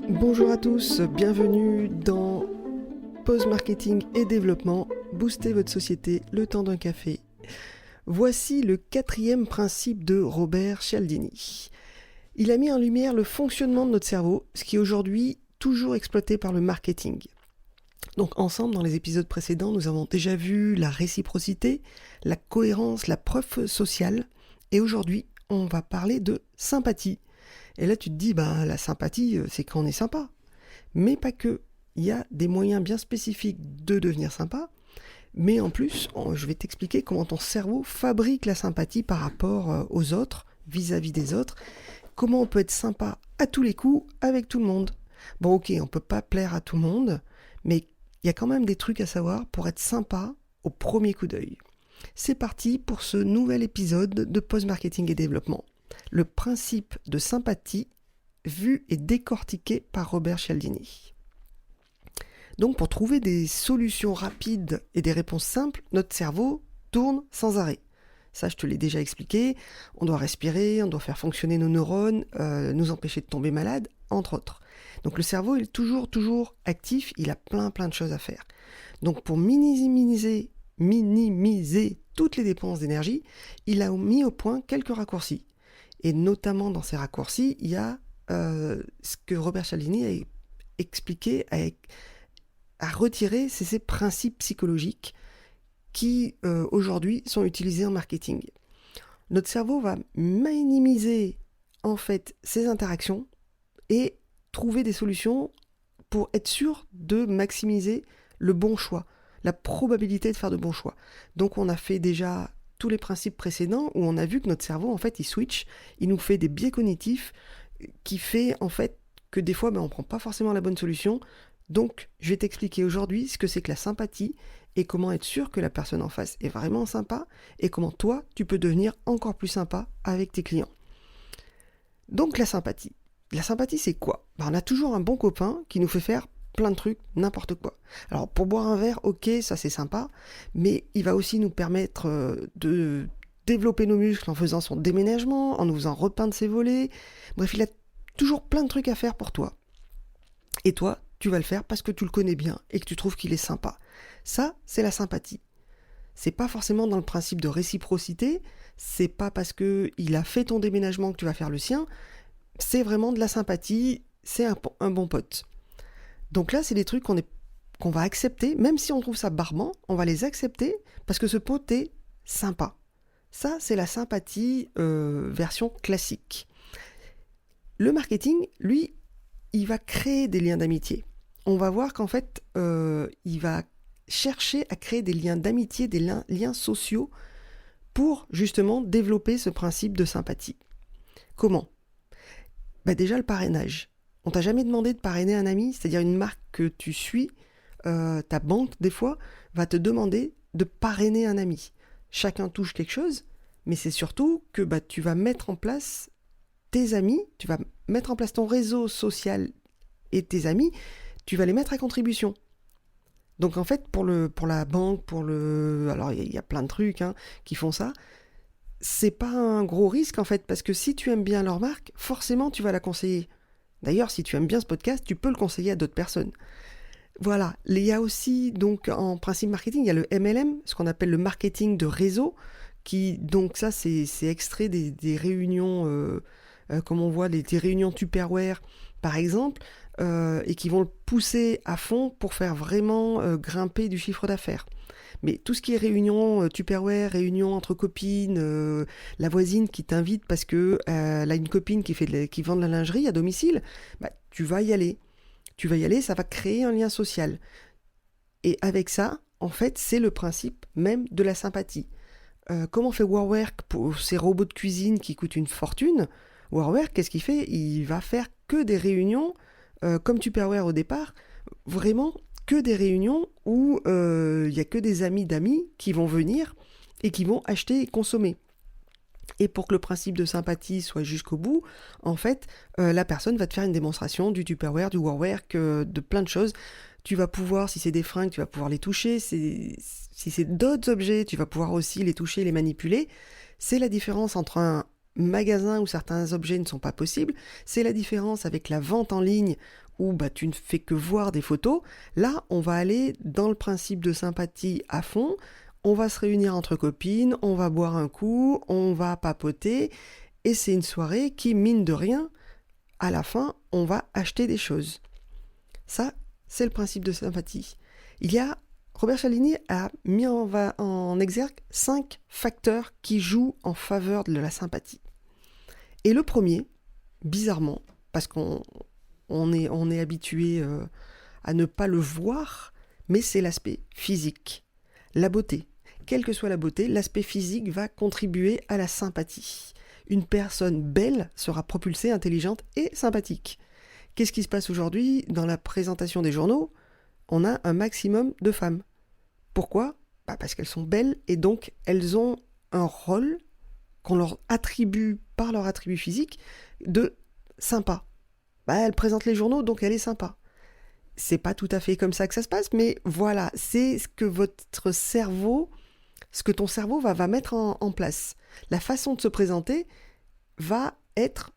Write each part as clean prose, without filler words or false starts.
Bonjour à tous, bienvenue dans Pause Marketing et Développement, booster votre société le temps d'un café. Voici le 4e principe de Robert Cialdini. Il a mis en lumière le fonctionnement de notre cerveau, ce qui est aujourd'hui toujours exploité par le marketing. Donc ensemble, dans les épisodes précédents, nous avons déjà vu la réciprocité, la cohérence, la preuve sociale, et aujourd'hui, on va parler de sympathie. Et là, tu te dis, la sympathie, c'est quand on est sympa. Mais pas que. Il y a des moyens bien spécifiques de devenir sympa. Mais en plus, je vais t'expliquer comment ton cerveau fabrique la sympathie par rapport aux autres, vis-à-vis des autres. Comment on peut être sympa à tous les coups avec tout le monde. Bon, ok, on peut pas plaire à tout le monde, mais il y a quand même des trucs à savoir pour être sympa au premier coup d'œil. C'est parti pour ce nouvel épisode de Pause Marketing et Développement. Le principe de sympathie vu et décortiqué par Robert Cialdini. Donc pour trouver des solutions rapides et des réponses simples, notre cerveau tourne sans arrêt. Ça, je te l'ai déjà expliqué. On doit respirer, on doit faire fonctionner nos neurones, nous empêcher de tomber malade, entre autres. Donc le cerveau est toujours actif, il a plein de choses à faire. Donc pour minimiser toutes les dépenses d'énergie, il a mis au point quelques raccourcis. Et notamment dans ces raccourcis, il y a ce que Robert Cialdini a expliqué, a retiré, c'est ces principes psychologiques qui aujourd'hui sont utilisés en marketing. Notre cerveau va minimiser en fait ces interactions et trouver des solutions pour être sûr de maximiser le bon choix, la probabilité de faire de bons choix. Donc on a fait déjà tous les principes précédents où on a vu que notre cerveau, en fait, il switch, il nous fait des biais cognitifs qui fait, en fait, que des fois, on ne prend pas forcément la bonne solution. Donc, je vais t'expliquer aujourd'hui ce que c'est que la sympathie et comment être sûr que la personne en face est vraiment sympa et comment toi, tu peux devenir encore plus sympa avec tes clients. Donc, la sympathie. La sympathie, c'est quoi ? On a toujours un bon copain qui nous fait faire plein de trucs, n'importe quoi. Alors pour boire un verre, ok, ça c'est sympa, mais il va aussi nous permettre de développer nos muscles en faisant son déménagement, en nous faisant repeindre ses volets. Bref, il a toujours plein de trucs à faire pour toi. Et toi, tu vas le faire parce que tu le connais bien et que tu trouves qu'il est sympa. Ça, c'est la sympathie. C'est pas forcément dans le principe de réciprocité, c'est pas parce que il a fait ton déménagement que tu vas faire le sien, c'est vraiment de la sympathie, c'est un bon pote. Donc là, c'est des trucs qu'on va accepter, même si on trouve ça barbant, on va les accepter parce que ce pote est sympa. Ça, c'est la sympathie version classique. Le marketing, lui, il va créer des liens d'amitié. On va voir qu'en fait, il va chercher à créer des liens d'amitié, des liens sociaux pour justement développer ce principe de sympathie. Comment ? Déjà, le parrainage. On t'a jamais demandé de parrainer un ami, c'est-à-dire une marque que tu suis, ta banque des fois, va te demander de parrainer un ami. Chacun touche quelque chose, mais c'est surtout que tu vas mettre en place tes amis, tu vas mettre en place ton réseau social et tes amis, tu vas les mettre à contribution. Donc en fait, pour la banque, alors il y a plein de trucs qui font ça, c'est pas un gros risque en fait, parce que si tu aimes bien leur marque, forcément tu vas la conseiller. D'ailleurs, si tu aimes bien ce podcast, tu peux le conseiller à d'autres personnes. Voilà, il y a aussi, donc, en principe marketing, il y a le MLM, ce qu'on appelle le marketing de réseau, qui, donc ça, c'est extrait des réunions, comme on voit, des réunions Tupperware, par exemple, et qui vont le pousser à fond pour faire vraiment grimper du chiffre d'affaires. Mais tout ce qui est réunion Tupperware, réunion entre copines, la voisine qui t'invite parce que elle a une copine qui vend de la lingerie à domicile, tu vas y aller. Tu vas y aller, ça va créer un lien social. Et avec ça, en fait, c'est le principe même de la sympathie. Comment fait Warwerk pour ces robots de cuisine qui coûtent une fortune ? Warwerk, qu'est-ce qu'il fait ? Il va faire que des réunions, comme Tupperware au départ, vraiment que des réunions où il n'y a que des amis d'amis qui vont venir et qui vont acheter et consommer. Et pour que le principe de sympathie soit jusqu'au bout, en fait, la personne va te faire une démonstration du Tupperware, du Warwerk, de plein de choses. Tu vas pouvoir, si c'est des fringues, tu vas pouvoir les toucher. Si c'est d'autres objets, tu vas pouvoir aussi les toucher, les manipuler. C'est la différence entre magasins où certains objets ne sont pas possibles. C'est la différence avec la vente en ligne où tu ne fais que voir des photos. Là, on va aller dans le principe de sympathie à fond. On va se réunir entre copines, on va boire un coup, on va papoter. Et c'est une soirée qui, mine de rien, à la fin, on va acheter des choses. Ça, c'est le principe de sympathie. Robert Cialdini a mis en exergue 5 facteurs qui jouent en faveur de la sympathie. Et le premier, bizarrement, parce qu'on est habitué à ne pas le voir, mais c'est l'aspect physique, la beauté. Quelle que soit la beauté, l'aspect physique va contribuer à la sympathie. Une personne belle sera propulsée, intelligente et sympathique. Qu'est-ce qui se passe aujourd'hui dans la présentation des journaux ? On a un maximum de femmes. Pourquoi ? Parce qu'elles sont belles et donc elles ont un rôle qu'on leur attribue par leur attribut physique de sympa. Elle présente les journaux donc elle est sympa. C'est pas tout à fait comme ça que ça se passe, mais voilà, c'est ce que ton cerveau va mettre en place. La façon de se présenter va être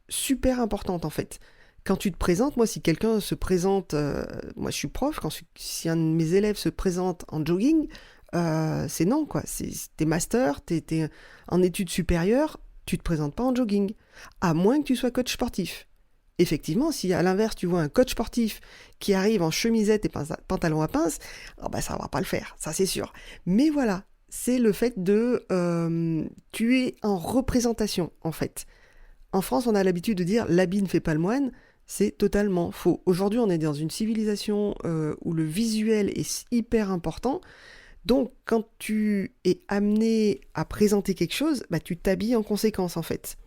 super importante en fait. Quand tu te présentes, moi si quelqu'un se présente, moi je suis prof, si un de mes élèves se présente en jogging, c'est non quoi. T'es master, t'es en études supérieures, tu te présentes pas en jogging. À moins que tu sois coach sportif. Effectivement, si à l'inverse tu vois un coach sportif qui arrive en chemisette et pantalon à pince, ça va pas le faire, ça c'est sûr. Mais voilà, c'est le fait de tu es en représentation en fait. En France, on a l'habitude de dire l'habit ne fait pas le moine. C'est totalement faux. Aujourd'hui, on est dans une civilisation où le visuel est hyper important. Donc, quand tu es amené à présenter quelque chose, tu t'habilles en conséquence, en fait.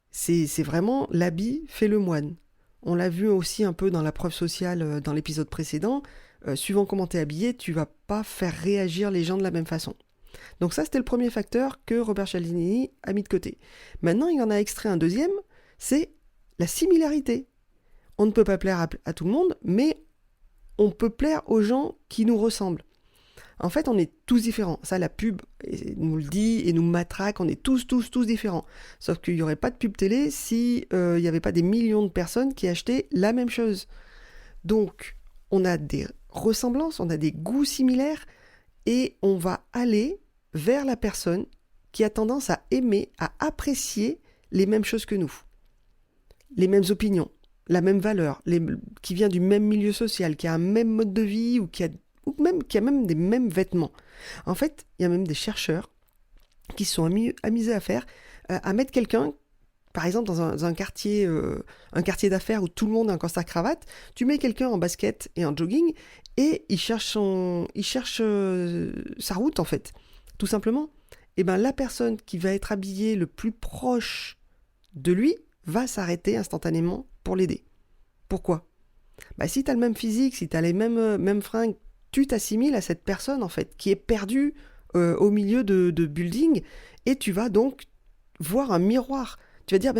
C'est vraiment l'habit fait le moine. On l'a vu aussi un peu dans la preuve sociale dans l'épisode précédent. Suivant comment tu es habillé, tu vas pas faire réagir les gens de la même façon. Donc ça, c'était le premier facteur que Robert Cialdini a mis de côté. Maintenant, il en a extrait un deuxième, c'est la similarité. On ne peut pas plaire à tout le monde, mais on peut plaire aux gens qui nous ressemblent. En fait, on est tous différents. Ça, la pub nous le dit et nous matraque. On est tous différents. Sauf qu'il n'y aurait pas de pub télé si il n'y avait pas des millions de personnes qui achetaient la même chose. Donc, on a des ressemblances, on a des goûts similaires et on va aller vers la personne qui a tendance à aimer, à apprécier les mêmes choses que nous. Les mêmes opinions, la même valeur, qui vient du même milieu social, qui a un même mode de vie ou qui a même des mêmes vêtements. En fait, il y a même des chercheurs qui se sont amusés à mettre quelqu'un, par exemple dans un quartier d'affaires où tout le monde a un costard-cravate, tu mets quelqu'un en basket et en jogging et il cherche sa route en fait, tout simplement. Et la personne qui va être habillée le plus proche de lui va s'arrêter instantanément pour l'aider. Pourquoi ? Si tu as le même physique, si tu as les mêmes fringues, tu t'assimiles à cette personne en fait, qui est perdue au milieu de building, et tu vas donc voir un miroir. Tu vas dire,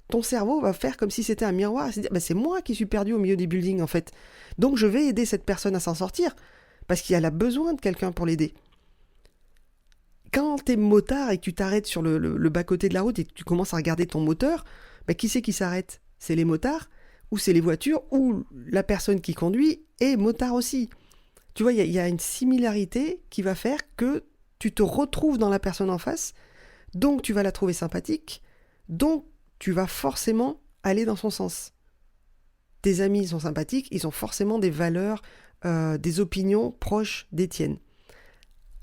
ton cerveau va faire comme si c'était un miroir, et se dire, c'est moi qui suis perdu au milieu des buildings en fait. Donc je vais aider cette personne à s'en sortir, parce qu'elle a besoin de quelqu'un pour l'aider. Quand t'es motard et que tu t'arrêtes sur le bas-côté de la route et que tu commences à regarder ton moteur, qui c'est qui s'arrête ? C'est les motards, ou c'est les voitures, ou la personne qui conduit est motard aussi. Tu vois, il y a une similarité qui va faire que tu te retrouves dans la personne en face, donc tu vas la trouver sympathique, donc tu vas forcément aller dans son sens. Tes amis sont sympathiques, ils ont forcément des valeurs, des opinions proches des tiennes.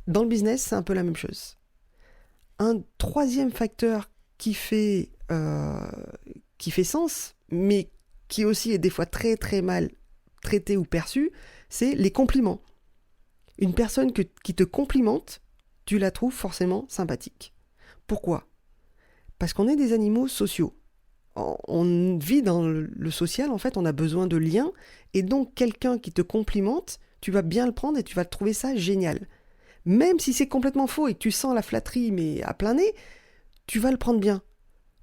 Dans le business, c'est un peu la même chose. Un troisième facteur qui fait sens, mais qui aussi est des fois très très mal traité ou perçu, c'est les compliments. Une personne qui te complimente, tu la trouves forcément sympathique. Pourquoi ? Parce qu'on est des animaux sociaux. On vit dans le social, en fait, on a besoin de liens, et donc quelqu'un qui te complimente, tu vas bien le prendre et tu vas trouver ça génial. Même si c'est complètement faux et que tu sens la flatterie, mais à plein nez, tu vas le prendre bien.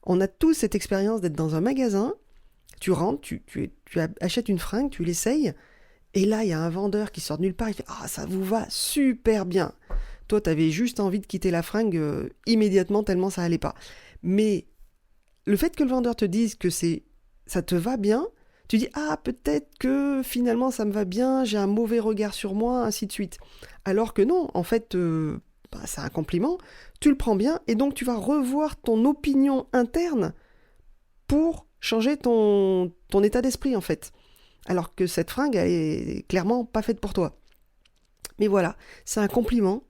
On a tous cette expérience d'être dans un magasin, tu rentres, tu achètes une fringue, tu l'essayes, et là, il y a un vendeur qui sort de nulle part, il fait « Ah, ça vous va super bien !» Toi, t'avais juste envie de quitter la fringue immédiatement tellement ça allait pas. Mais le fait que le vendeur te dise que ça te va bien, tu dis ah peut-être que finalement ça me va bien, j'ai un mauvais regard sur moi, ainsi de suite. Alors que non, en fait, c'est un compliment, tu le prends bien et donc tu vas revoir ton opinion interne pour changer ton état d'esprit en fait. Alors que cette fringue, elle est clairement pas faite pour toi. Mais voilà, c'est un compliment,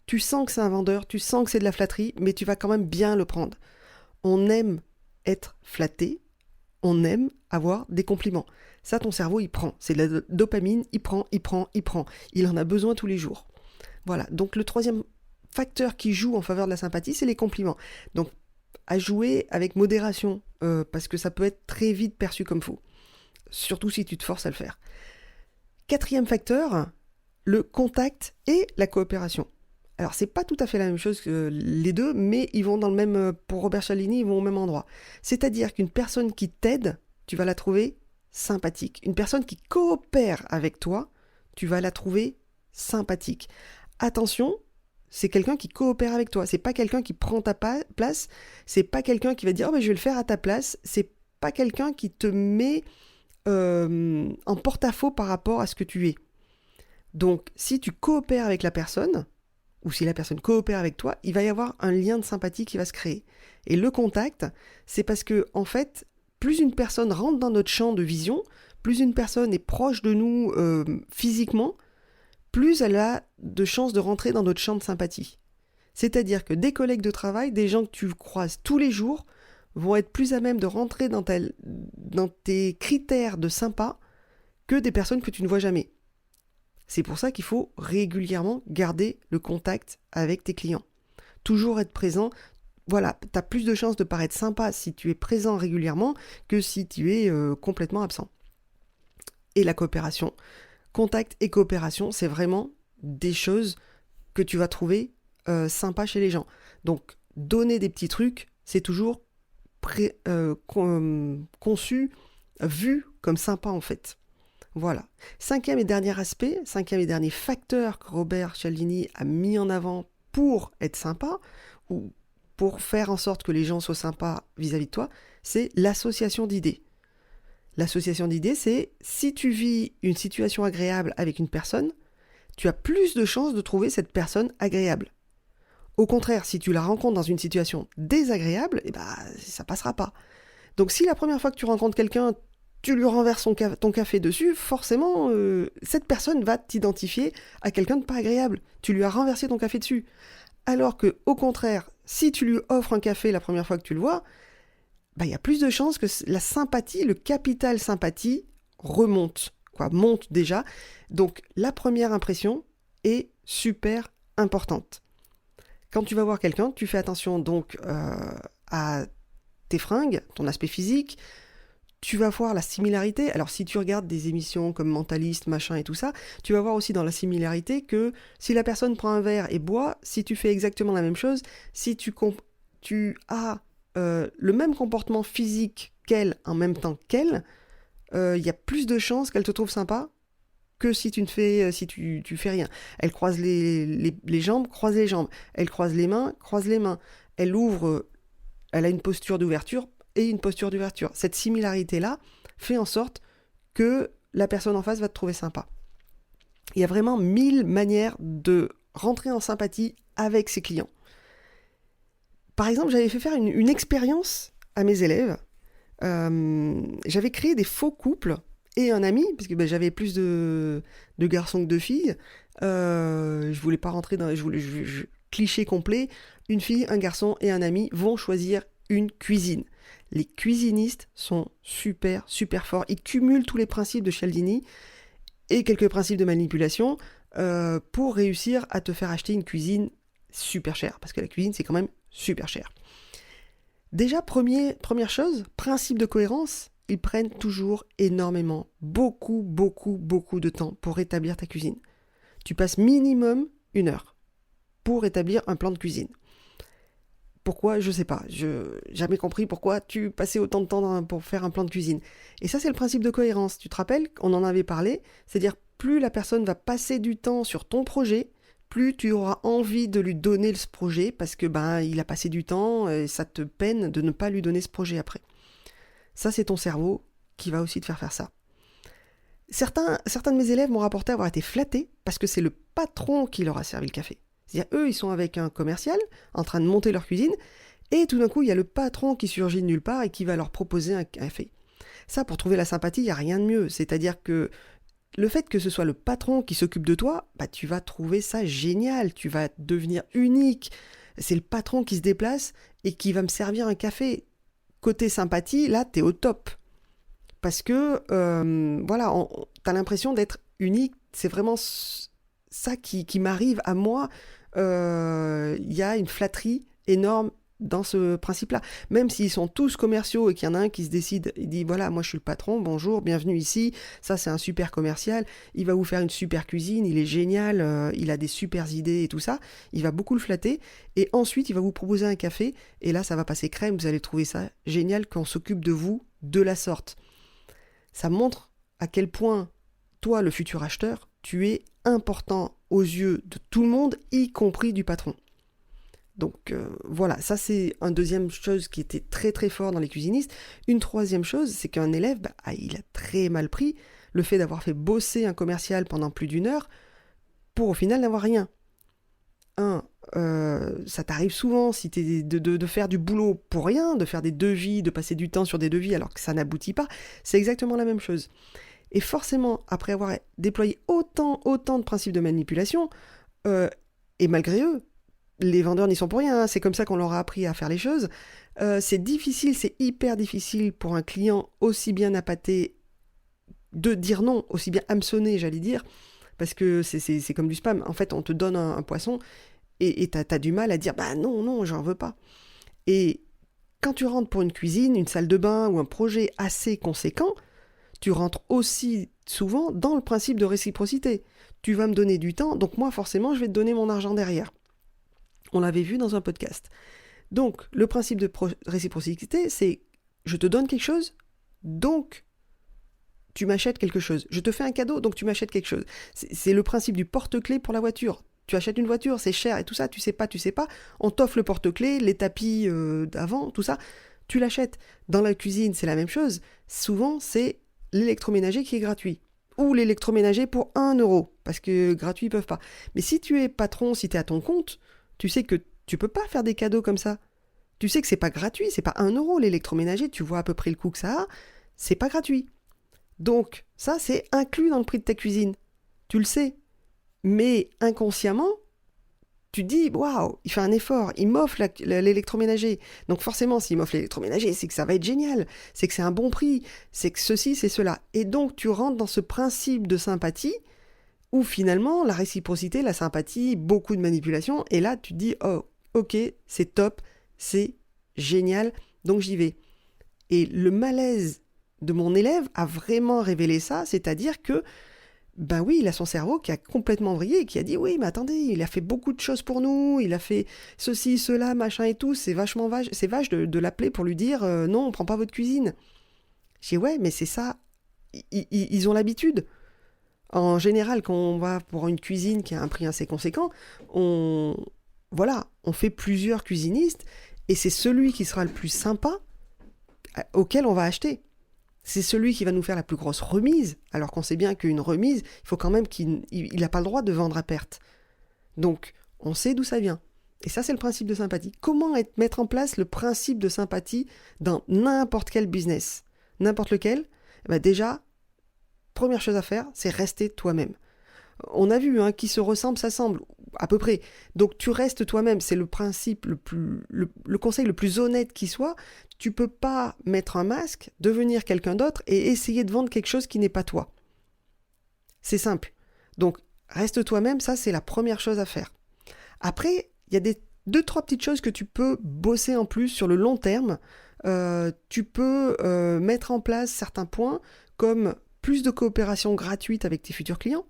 tu sens que c'est un vendeur, tu sens que c'est de la flatterie, mais tu vas quand même bien le prendre. On aime être flatté, on aime avoir des compliments. Ça, ton cerveau, il prend. C'est de la dopamine, il prend. Il en a besoin tous les jours. Voilà, donc le troisième facteur qui joue en faveur de la sympathie, c'est les compliments. Donc, à jouer avec modération, parce que ça peut être très vite perçu comme faux. Surtout si tu te forces à le faire. Quatrième facteur, le contact et la coopération. Alors, c'est pas tout à fait la même chose que les deux, mais ils vont dans le même, pour Robert Cialdini, ils vont au même endroit. C'est-à-dire qu'une personne qui t'aide, tu vas la trouver sympathique. Une personne qui coopère avec toi, tu vas la trouver sympathique. Attention, c'est quelqu'un qui coopère avec toi. C'est pas quelqu'un qui prend ta place. C'est pas quelqu'un qui va dire « Oh, mais je vais le faire à ta place ». C'est pas quelqu'un qui te met en porte-à-faux par rapport à ce que tu es. Donc, si tu coopères avec la personne, ou si la personne coopère avec toi, il va y avoir un lien de sympathie qui va se créer. Et le contact, c'est parce que, en fait, plus une personne rentre dans notre champ de vision, plus une personne est proche de nous physiquement, plus elle a de chances de rentrer dans notre champ de sympathie. C'est-à-dire que des collègues de travail, des gens que tu croises tous les jours, vont être plus à même de rentrer dans tes critères de sympa que des personnes que tu ne vois jamais. C'est pour ça qu'il faut régulièrement garder le contact avec tes clients. Toujours être présent. Voilà, tu as plus de chances de paraître sympa si tu es présent régulièrement que si tu es complètement absent. Et la coopération. Contact et coopération, c'est vraiment des choses que tu vas trouver sympas chez les gens. Donc, donner des petits trucs, c'est toujours conçu, vu comme sympa en fait. Voilà. Cinquième et dernier facteur que Robert Cialdini a mis en avant pour être sympa, ou pour faire en sorte que les gens soient sympas vis-à-vis de toi, c'est l'association d'idées. L'association d'idées, c'est si tu vis une situation agréable avec une personne, tu as plus de chances de trouver cette personne agréable. Au contraire, si tu la rencontres dans une situation désagréable, ça passera pas. Donc si la première fois que tu rencontres quelqu'un, tu lui renverses ton café dessus, forcément, cette personne va t'identifier à quelqu'un de pas agréable. Tu lui as renversé ton café dessus. Alors que, au contraire, si tu lui offres un café la première fois que tu le vois, il y a plus de chances que la sympathie, le capital sympathie, monte déjà. Donc la première impression est super importante. Quand tu vas voir quelqu'un, tu fais attention donc à tes fringues, ton aspect physique. Tu vas voir la similarité. Alors si tu regardes des émissions comme Mentaliste, machin et tout ça, tu vas voir aussi dans la similarité que si la personne prend un verre et boit, si tu fais exactement la même chose, si tu as le même comportement physique qu'elle en même temps qu'elle, y a plus de chances qu'elle te trouve sympa que si tu fais rien. Elle croise les jambes, croise les jambes. Elle croise les mains, croise les mains. Elle a une posture d'ouverture et une posture d'ouverture. Cette similarité-là fait en sorte que la personne en face va te trouver sympa. Il y a vraiment 1000 manières de rentrer en sympathie avec ses clients. Par exemple, j'avais fait faire une expérience à mes élèves. J'avais créé des faux couples et un ami, parce que j'avais plus de garçons que de filles. Je voulais pas rentrer dans... cliché complet. Une fille, un garçon et un ami vont choisir une cuisine. Les cuisinistes sont super, super forts. Ils cumulent tous les principes de Cialdini et quelques principes de manipulation pour réussir à te faire acheter une cuisine super chère. Parce que la cuisine, c'est quand même super cher. Déjà, première chose, principe de cohérence, ils prennent toujours énormément, beaucoup de temps pour établir ta cuisine. Tu passes minimum 1 heure pour établir un plan de cuisine. Pourquoi ? Je sais pas. Je n'ai jamais compris pourquoi tu passais autant de temps pour faire un plan de cuisine. Et ça, c'est le principe de cohérence. Tu te rappelles ? On en avait parlé. C'est-à-dire, plus la personne va passer du temps sur ton projet, plus tu auras envie de lui donner ce projet parce que il a passé du temps et ça te peine de ne pas lui donner ce projet après. Ça, c'est ton cerveau qui va aussi te faire ça. Certains de mes élèves m'ont rapporté avoir été flattés parce que c'est le patron qui leur a servi le café. C'est-à-dire, eux, ils sont avec un commercial en train de monter leur cuisine et tout d'un coup, il y a le patron qui surgit de nulle part et qui va leur proposer un café. Ça, pour trouver la sympathie, il n'y a rien de mieux. C'est-à-dire que le fait que ce soit le patron qui s'occupe de toi, tu vas trouver ça génial, tu vas devenir unique. C'est le patron qui se déplace et qui va me servir un café. Côté sympathie, là, t'es au top. Parce que, t'as l'impression d'être unique. C'est vraiment ça qui m'arrive à moi. Il y a une flatterie énorme dans ce principe-là. Même s'ils sont tous commerciaux et qu'il y en a un qui se décide, il dit voilà, moi je suis le patron, bonjour, bienvenue ici, ça c'est un super commercial, il va vous faire une super cuisine, il est génial, il a des super idées et tout ça, il va beaucoup le flatter et ensuite il va vous proposer un café et là ça va passer crème, vous allez trouver ça génial qu'on s'occupe de vous de la sorte. Ça montre à quel point toi, le futur acheteur, tu es important aux yeux de tout le monde, y compris du patron. Donc voilà, ça c'est une deuxième chose qui était très très fort dans les cuisinistes. Une troisième chose, c'est qu'un élève, il a très mal pris le fait d'avoir fait bosser un commercial pendant plus d'une heure pour au final n'avoir rien. Ça t'arrive souvent si t'es de faire du boulot pour rien, de faire des devis, de passer du temps sur des devis alors que ça n'aboutit pas, c'est exactement la même chose. Et forcément, après avoir déployé autant de principes de manipulation, et malgré eux, les vendeurs n'y sont pour rien, c'est comme ça qu'on leur a appris à faire les choses, c'est difficile, c'est hyper difficile pour un client aussi bien appâté de dire non, aussi bien hameçonné, j'allais dire, parce que c'est comme du spam. En fait, on te donne un poisson et t'as du mal à dire non, j'en veux pas. Et quand tu rentres pour une cuisine, une salle de bain ou un projet assez conséquent, tu rentres aussi souvent dans le principe de réciprocité. Tu vas me donner du temps, donc moi forcément je vais te donner mon argent derrière. On l'avait vu dans un podcast. Donc le principe de réciprocité, c'est je te donne quelque chose, donc tu m'achètes quelque chose. Je te fais un cadeau, donc tu m'achètes quelque chose. C'est le principe du porte-clés pour la voiture. Tu achètes une voiture, c'est cher et tout ça, tu sais pas, on t'offre le porte-clés, les tapis d'avant, tout ça, tu l'achètes. Dans la cuisine, c'est la même chose. Souvent, c'est l'électroménager qui est gratuit. Ou l'électroménager pour 1 €, parce que gratuit, ils peuvent pas. Mais si tu es patron, si tu es à ton compte, tu sais que tu peux pas faire des cadeaux comme ça. Tu sais que c'est pas gratuit, c'est pas 1 € l'électroménager, tu vois à peu près le coût que ça a, c'est pas gratuit. Donc, ça, c'est inclus dans le prix de ta cuisine. Tu le sais. Mais inconsciemment, tu te dis, waouh, il fait un effort, il m'offre l'électroménager. Donc forcément, s'il m'offre l'électroménager, c'est que ça va être génial, c'est que c'est un bon prix, c'est que ceci, c'est cela. Et donc, tu rentres dans ce principe de sympathie où finalement, la réciprocité, la sympathie, beaucoup de manipulation, et là, tu te dis, oh, ok, c'est top, c'est génial, donc j'y vais. Et le malaise de mon élève a vraiment révélé ça, c'est-à-dire que oui, il a son cerveau qui a complètement vrillé et qui a dit oui, mais attendez, il a fait beaucoup de choses pour nous, il a fait ceci, cela, machin et tout, c'est vachement vache, c'est vache de l'appeler pour lui dire non, on prend pas votre cuisine. J'ai dit ouais, mais c'est ça, ils ont l'habitude. En général, quand on va pour une cuisine qui a un prix assez conséquent, on fait plusieurs cuisinistes et c'est celui qui sera le plus sympa auquel on va acheter. C'est celui qui va nous faire la plus grosse remise, alors qu'on sait bien qu'une remise, il faut quand même qu'il n'a pas le droit de vendre à perte. Donc, on sait d'où ça vient. Et ça, c'est le principe de sympathie. Comment mettre en place le principe de sympathie dans n'importe quel business ? N'importe lequel ? Déjà, première chose à faire, c'est rester toi-même. On a vu, qui se ressemble, s'assemble, à peu près. Donc tu restes toi-même, c'est le principe le conseil le plus honnête qui soit. Tu peux pas mettre un masque, devenir quelqu'un d'autre et essayer de vendre quelque chose qui n'est pas toi. C'est simple. Donc reste toi-même, ça c'est la première chose à faire. Après, il y a 2-3 petites choses que tu peux bosser en plus sur le long terme. Tu peux mettre en place certains points comme plus de coopération gratuite avec tes futurs clients.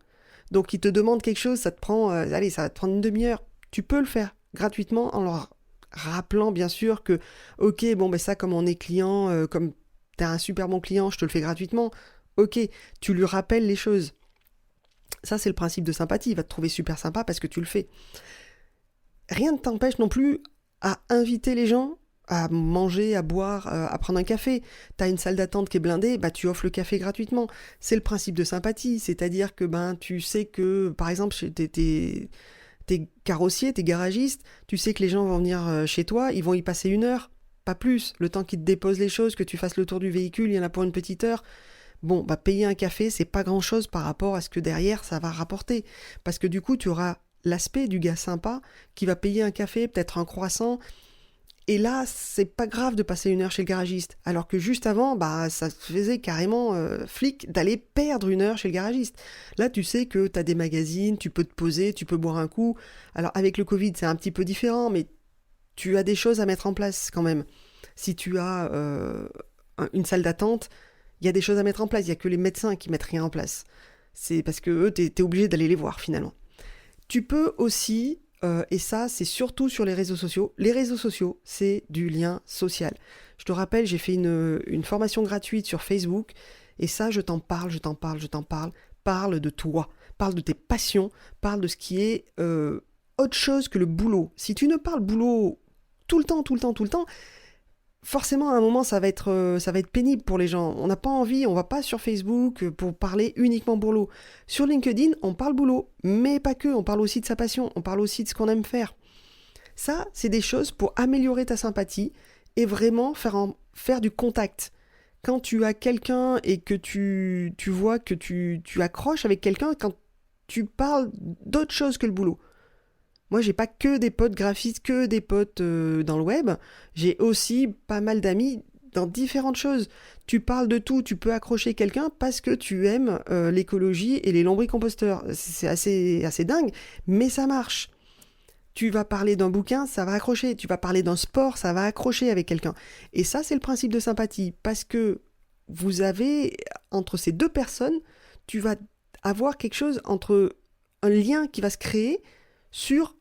Donc, ils te demandent quelque chose, ça va te prendre une demi-heure. Tu peux le faire gratuitement en leur rappelant, bien sûr, que, ok, ça, comme on est client, comme t'es un super bon client, je te le fais gratuitement. Ok, tu lui rappelles les choses. Ça, c'est le principe de sympathie. Il va te trouver super sympa parce que tu le fais. Rien ne t'empêche non plus à inviter les gens à manger, à boire, à prendre un café. T'as une salle d'attente qui est blindée, tu offres le café gratuitement. C'est le principe de sympathie, c'est-à-dire que tu sais que, par exemple, t'es carrossier, t'es garagiste, tu sais que les gens vont venir chez toi, ils vont y passer 1 heure, pas plus. Le temps qu'ils te déposent les choses, que tu fasses le tour du véhicule, il y en a pour une petite heure. Bon, payer un café, c'est pas grand-chose par rapport à ce que derrière, ça va rapporter. Parce que du coup, tu auras l'aspect du gars sympa qui va payer un café, peut-être un croissant. Et là, c'est pas grave de passer 1 heure chez le garagiste. Alors que juste avant, ça te faisait carrément flic d'aller perdre 1 heure chez le garagiste. Là, tu sais que t'as des magazines, tu peux te poser, tu peux boire un coup. Alors avec le Covid, c'est un petit peu différent, mais tu as des choses à mettre en place quand même. Si tu as une salle d'attente, il y a des choses à mettre en place. Il n'y a que les médecins qui mettent rien en place. C'est parce que eux, t'es obligé d'aller les voir finalement. Tu peux aussi, et ça c'est surtout sur les réseaux sociaux, c'est du lien social. Je te rappelle, j'ai fait une formation gratuite sur Facebook, et ça je t'en parle, parle de toi, parle de tes passions, parle de ce qui est autre chose que le boulot. Si tu ne parles boulot tout le temps, forcément à un moment ça va être pénible pour les gens. On n'a pas envie, on va pas sur Facebook pour parler uniquement boulot. Sur LinkedIn, on parle boulot, mais pas que, on parle aussi de sa passion, on parle aussi de ce qu'on aime faire. Ça, c'est des choses pour améliorer ta sympathie et vraiment faire du contact. Quand tu as quelqu'un et que tu vois que tu accroches avec quelqu'un, quand tu parles d'autre chose que le boulot. Moi, j'ai pas que des potes graphistes, que des potes dans le web. J'ai aussi pas mal d'amis dans différentes choses. Tu parles de tout, tu peux accrocher quelqu'un parce que tu aimes l'écologie et les lombricomposteurs. C'est assez dingue, mais ça marche. Tu vas parler d'un bouquin, ça va accrocher. Tu vas parler d'un sport, ça va accrocher avec quelqu'un. Et ça, c'est le principe de sympathie. Parce que vous avez, entre ces deux personnes, tu vas avoir quelque chose entre un lien qui va se créer sur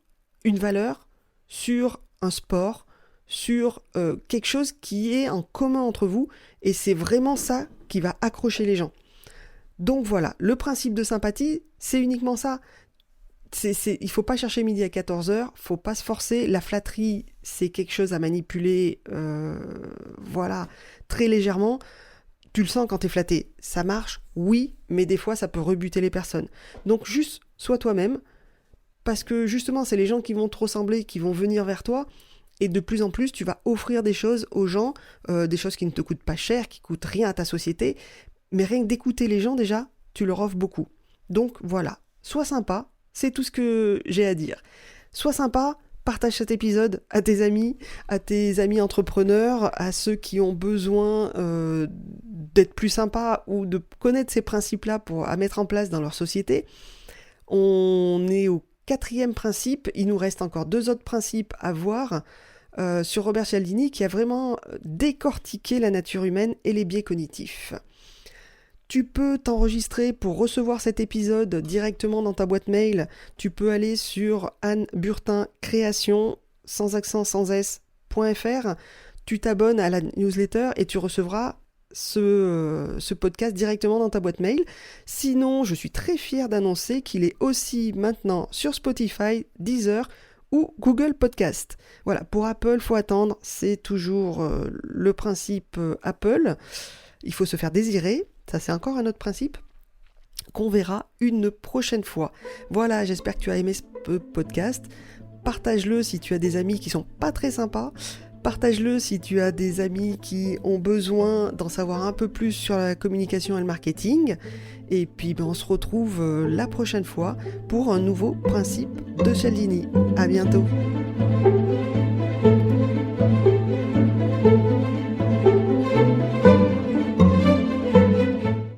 une valeur, sur un sport, sur quelque chose qui est en commun entre vous, et c'est vraiment ça qui va accrocher les gens. Donc voilà, le principe de sympathie, c'est uniquement ça. Il ne faut pas chercher midi à 14h, faut pas se forcer. La flatterie, c'est quelque chose à manipuler très légèrement. Tu le sens quand tu es flatté. Ça marche, oui, mais des fois, ça peut rebuter les personnes. Donc juste, sois toi-même, parce que justement, c'est les gens qui vont te ressembler, qui vont venir vers toi, et de plus en plus, tu vas offrir des choses aux gens, des choses qui ne te coûtent pas cher, qui coûtent rien à ta société, mais rien que d'écouter les gens déjà, tu leur offres beaucoup. Donc voilà, sois sympa, c'est tout ce que j'ai à dire. Sois sympa, partage cet épisode à tes amis entrepreneurs, à ceux qui ont besoin d'être plus sympas ou de connaître ces principes-là à mettre en place dans leur société. On est au 4e principe, il nous reste encore 2 autres principes à voir sur Robert Cialdini qui a vraiment décortiqué la nature humaine et les biais cognitifs. Tu peux t'enregistrer pour recevoir cet épisode directement dans ta boîte mail. Tu peux aller sur Anne Burtin Création, sans accent, sans s.fr. Tu t'abonnes à la newsletter et tu recevras ce podcast directement dans ta boîte mail. Sinon, je suis très fière d'annoncer qu'il est aussi maintenant sur Spotify, Deezer ou Google Podcast. Voilà, pour Apple, faut attendre. C'est toujours le principe Apple. Il faut se faire désirer. Ça, c'est encore un autre principe qu'on verra une prochaine fois. Voilà, j'espère que tu as aimé ce podcast. Partage-le si tu as des amis qui sont pas très sympas. Partage-le si tu as des amis qui ont besoin d'en savoir un peu plus sur la communication et le marketing. Et puis on se retrouve la prochaine fois pour un nouveau principe de Cialdini. À bientôt.